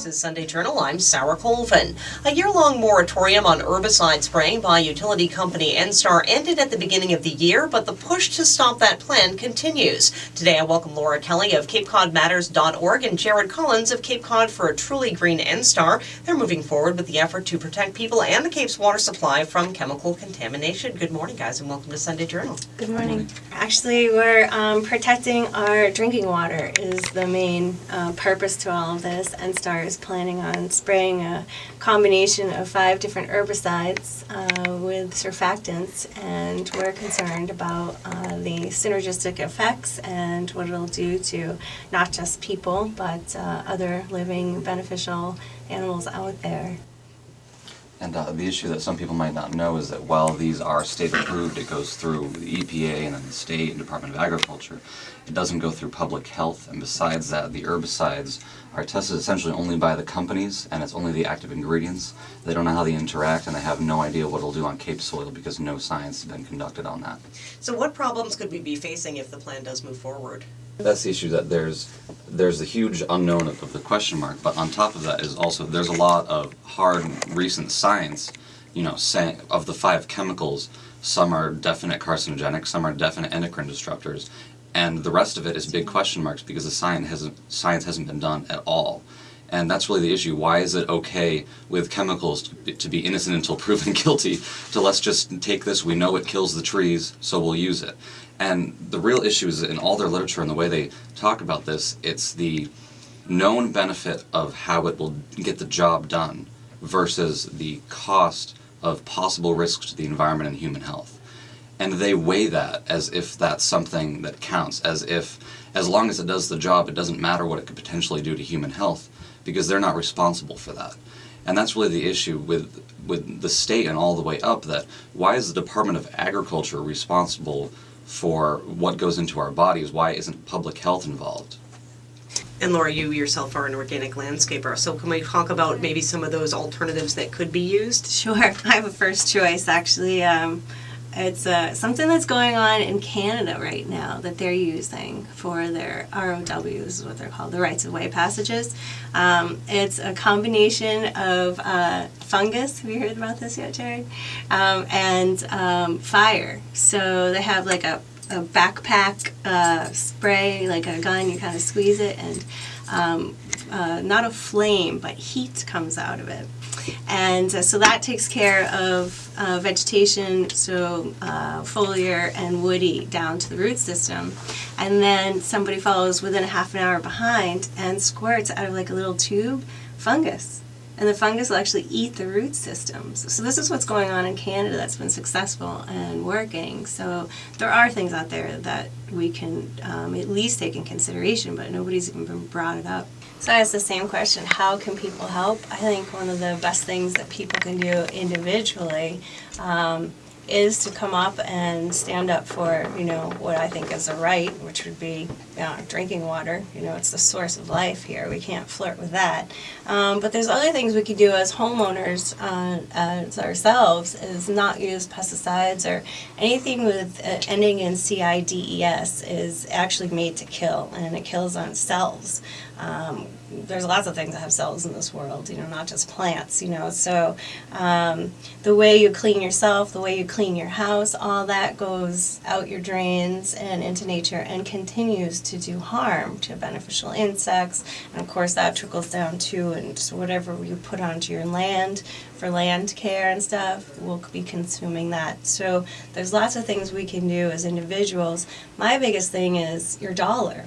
This is Sunday Journal. I'm Sarah Colvin. A year-long moratorium on herbicide spraying by utility company NStar ended at the beginning of the year, but the push to stop that plan continues. Today I welcome Laura Kelly of CapeCodMatters.org and Jared Collins of Cape Cod for a Truly Green NStar. They're moving forward with the effort to protect people and the Cape's water supply from chemical contamination. Good morning, guys, and welcome to Sunday Journal. Good morning. Actually, we're protecting our drinking water is the main purpose to all of this. NStar is planning on spraying a combination of 5 different herbicides with surfactants, and we're concerned about the synergistic effects and what it'll do to not just people but other living beneficial animals out there. And the issue that some people might not know is that while these are state approved, it goes through the EPA and then the state and Department of Agriculture. It doesn't go through public health, and besides that, the herbicides are tested essentially only by the companies, and it's only the active ingredients. They don't know how they interact, and they have no idea what it'll do on Cape soil because no science has been conducted on that. So what problems could we be facing if the plan does move forward? That's the issue, that there's the huge unknown of the question mark, but on top of that is also there's a lot of hard recent science, saying of the 5 chemicals, some are definite carcinogenic, some are definite endocrine disruptors, and the rest of it is big question marks because the science hasn't been done at all. And that's really the issue. Why is it okay with chemicals to be innocent until proven guilty, to let's just take this, we know it kills the trees, so we'll use it. And the real issue is in all their literature and the way they talk about this, it's the known benefit of how it will get the job done versus the cost of possible risks to the environment and human health. And they weigh that as if that's something that counts, as long as it does the job, it doesn't matter what it could potentially do to human health, because they're not responsible for that. And that's really the issue with the state and all the way up, that why is the Department of Agriculture responsible for what goes into our bodies? Why isn't public health involved? And Laura, you yourself are an organic landscaper, so can we talk about maybe some of those alternatives that could be used? Sure. I have a first choice, actually. It's something that's going on in Canada right now that they're using for their ROWs, is what they're called, the rights of way passages. It's a combination of fungus, have you heard about this yet, Jared? And fire. So they have like a backpack spray, like a gun, you kind of squeeze it, and not a flame, but heat comes out of it. And so that takes care of vegetation, so foliar and woody down to the root system. And then somebody follows within a half an hour behind and squirts out of like a little tube fungus. And the fungus will actually eat the root systems. So this is what's going on in Canada that's been successful and working. So there are things out there that we can at least take in consideration, but nobody's even brought it up. So I asked the same question, how can people help? I think one of the best things that people can do individually is to come up and stand up for, what I think is a right, which would be drinking water. It's the source of life here. We can't flirt with that. But there's other things we could do as homeowners, as ourselves, is not use pesticides or anything with ending in CIDES is actually made to kill, and it kills on cells. There's lots of things that have cells in this world, not just plants, so the way you clean yourself, the way you clean your house, all that goes out your drains and into nature and continues to do harm to beneficial insects, and of course that trickles down too, and so whatever you put onto your land for land care and stuff, we'll be consuming that. So there's lots of things we can do as individuals. My biggest thing is your dollar.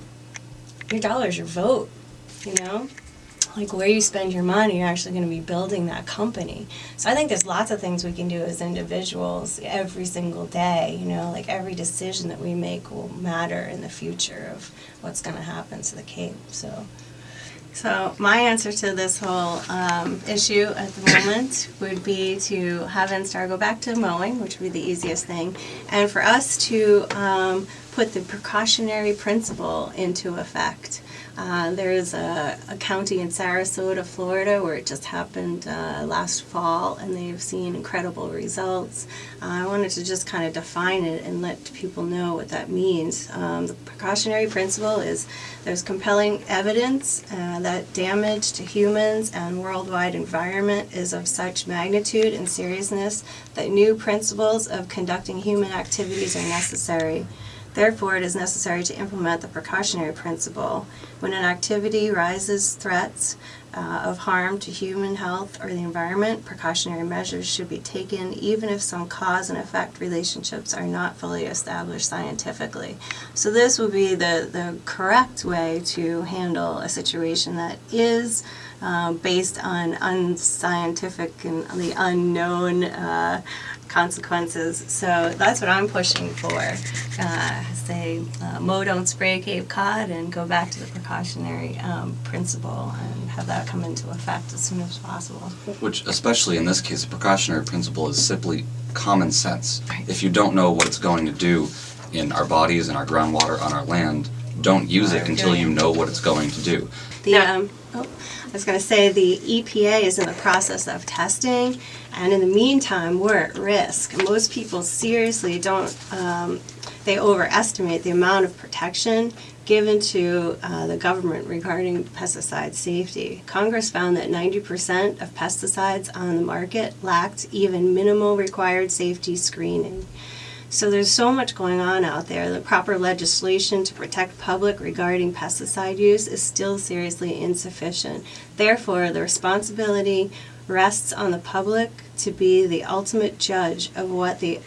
Your dollar is your vote. Like where you spend your money, you're actually going to be building that company. So I think there's lots of things we can do as individuals every single day, like every decision that we make will matter in the future of what's going to happen to the Cape. So my answer to this whole issue at the moment would be to have NStar go back to mowing, which would be the easiest thing, and for us to put the precautionary principle into effect. There's a county in Sarasota, Florida, where it just happened last fall, and they've seen incredible results. I wanted to just kind of define it and let people know what that means. The precautionary principle is there's compelling evidence that damage to humans and worldwide environment is of such magnitude and seriousness that new principles of conducting human activities are necessary. Therefore, it is necessary to implement the precautionary principle. When an activity raises threats of harm to human health or the environment, precautionary measures should be taken even if some cause and effect relationships are not fully established scientifically. So this would be the correct way to handle a situation that is based on unscientific and the unknown consequences. So that's what I'm pushing for. Say, mow, don't spray Cape Cod, and go back to the precautionary principle and have that come into effect as soon as possible. Which, especially in this case, the precautionary principle is simply common sense. Right. If you don't know what it's going to do in our bodies, in our groundwater, on our land, don't use it until you know what it's going to do. I was going to say the EPA is in the process of testing, and in the meantime, we're at risk. Most people seriously don't, they overestimate the amount of protection given to the government regarding pesticide safety. Congress found that 90% of pesticides on the market lacked even minimal required safety screening. So there's so much going on out there. The proper legislation to protect public regarding pesticide use is still seriously insufficient. Therefore, the responsibility rests on the public to be the ultimate judge of what the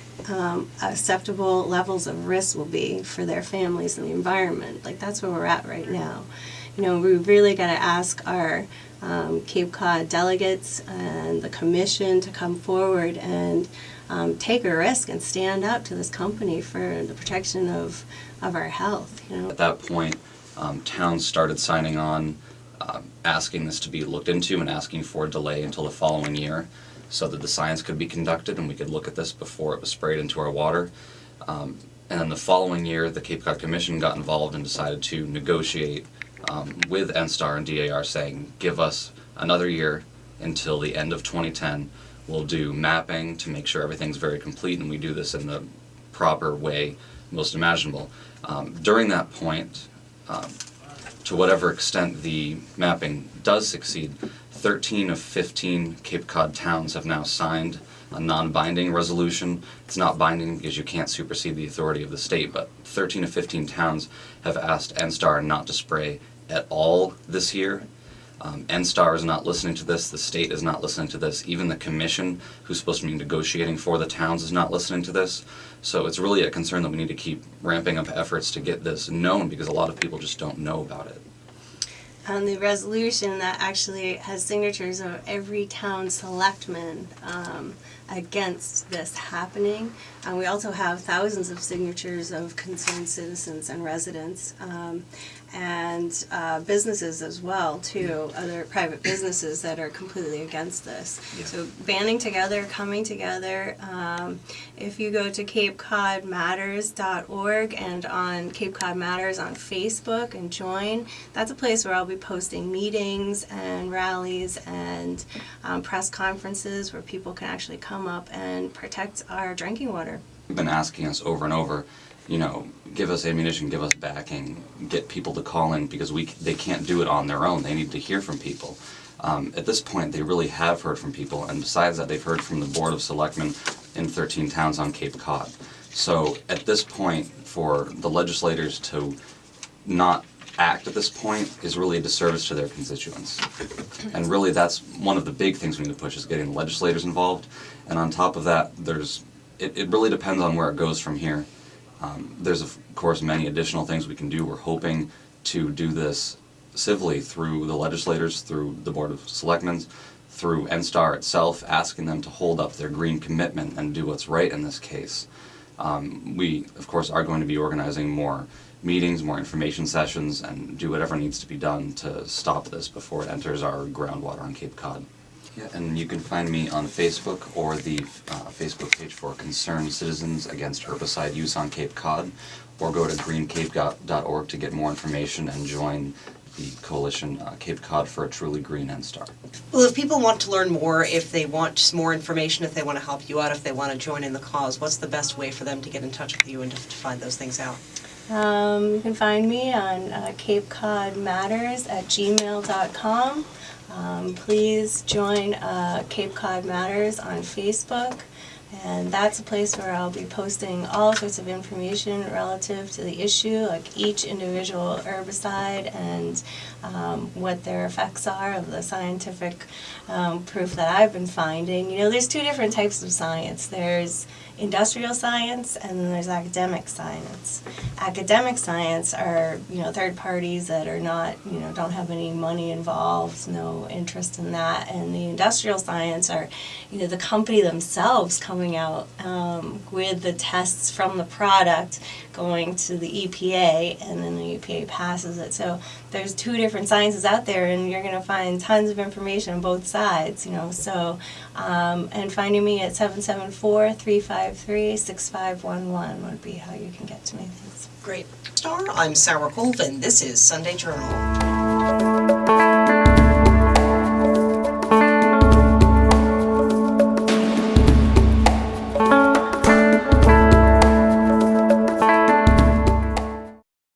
acceptable levels of risk will be for their families and the environment. Like, that's where we're at right now. You know, we really got to ask our Cape Cod delegates and the commission to come forward and take a risk and stand up to this company for the protection of our health. You know? At that point, towns started signing on, asking this to be looked into and asking for a delay until the following year so that the science could be conducted and we could look at this before it was sprayed into our water. And then the following year, the Cape Cod Commission got involved and decided to negotiate with NSTAR and DAR, saying, give us another year until the end of 2010. We'll do mapping to make sure everything's very complete, and we do this in the proper way most imaginable. During that point, to whatever extent the mapping does succeed, 13 of 15 Cape Cod towns have now signed a non-binding resolution. It's not binding because you can't supersede the authority of the state, but 13 of 15 towns have asked NSTAR not to spray at all this year. NSTAR is not listening to this, the state is not listening to this, even the commission, who's supposed to be negotiating for the towns, is not listening to this. So it's really a concern that we need to keep ramping up efforts to get this known, because a lot of people just don't know about it. On the resolution that actually has signatures of every town selectman against this happening. We also have thousands of signatures of concerned citizens and residents. And businesses as well, too, other private businesses that are completely against this. Yeah. So banding together, coming together. If you go to CapeCodMatters.org and on Cape Cod Matters on Facebook and join, that's a place where I'll be posting meetings and rallies and press conferences where people can actually come up and protect our drinking water. You've been asking us over and over, you know, give us ammunition, give us backing, get people to call in, because they can't do it on their own. They need to hear from people. At this point, they really have heard from people, and besides that, they've heard from the Board of Selectmen in 13 towns on Cape Cod. So at this point, for the legislators to not act at this point is really a disservice to their constituents. And really that's one of the big things we need to push, is getting the legislators involved. And on top of that, it really depends on where it goes from here. There's of course many additional things we can do. We're hoping to do this civilly through the legislators, through the Board of Selectmen, through NSTAR itself, asking them to hold up their green commitment and do what's right in this case. We, of course, are going to be organizing more meetings, more information sessions, and do whatever needs to be done to stop this before it enters our groundwater on Cape Cod. Yeah, and you can find me on Facebook or the Facebook page for Concerned Citizens Against Herbicide Use on Cape Cod, or go to greencape.org to get more information and join the coalition Cape Cod for a Truly Green NSTAR. Well, if people want to learn more, if they want more information, if they want to help you out, if they want to join in the cause, what's the best way for them to get in touch with you and to find those things out? You can find me on capecodmatters@gmail.com. Please join Cape Cod Matters on Facebook. And that's a place where I'll be posting all sorts of information relative to the issue, like each individual herbicide and what their effects are of the scientific proof that I've been finding. You know, there's two different types of science. There's industrial science and then there's academic science. Academic science are, you know, third parties that are not, you know, don't have any money involved, no interest in that. And the industrial science are, you know, the company themselves coming out with the tests from the product going to the EPA, and then the EPA passes it. So there's two different sciences out there, and you're going to find tons of information on both sides, you know. So, and finding me at 774-353-6511 would be how you can get to me. Thanks. Great. I'm Sarah Colvin. This is Sunday Journal.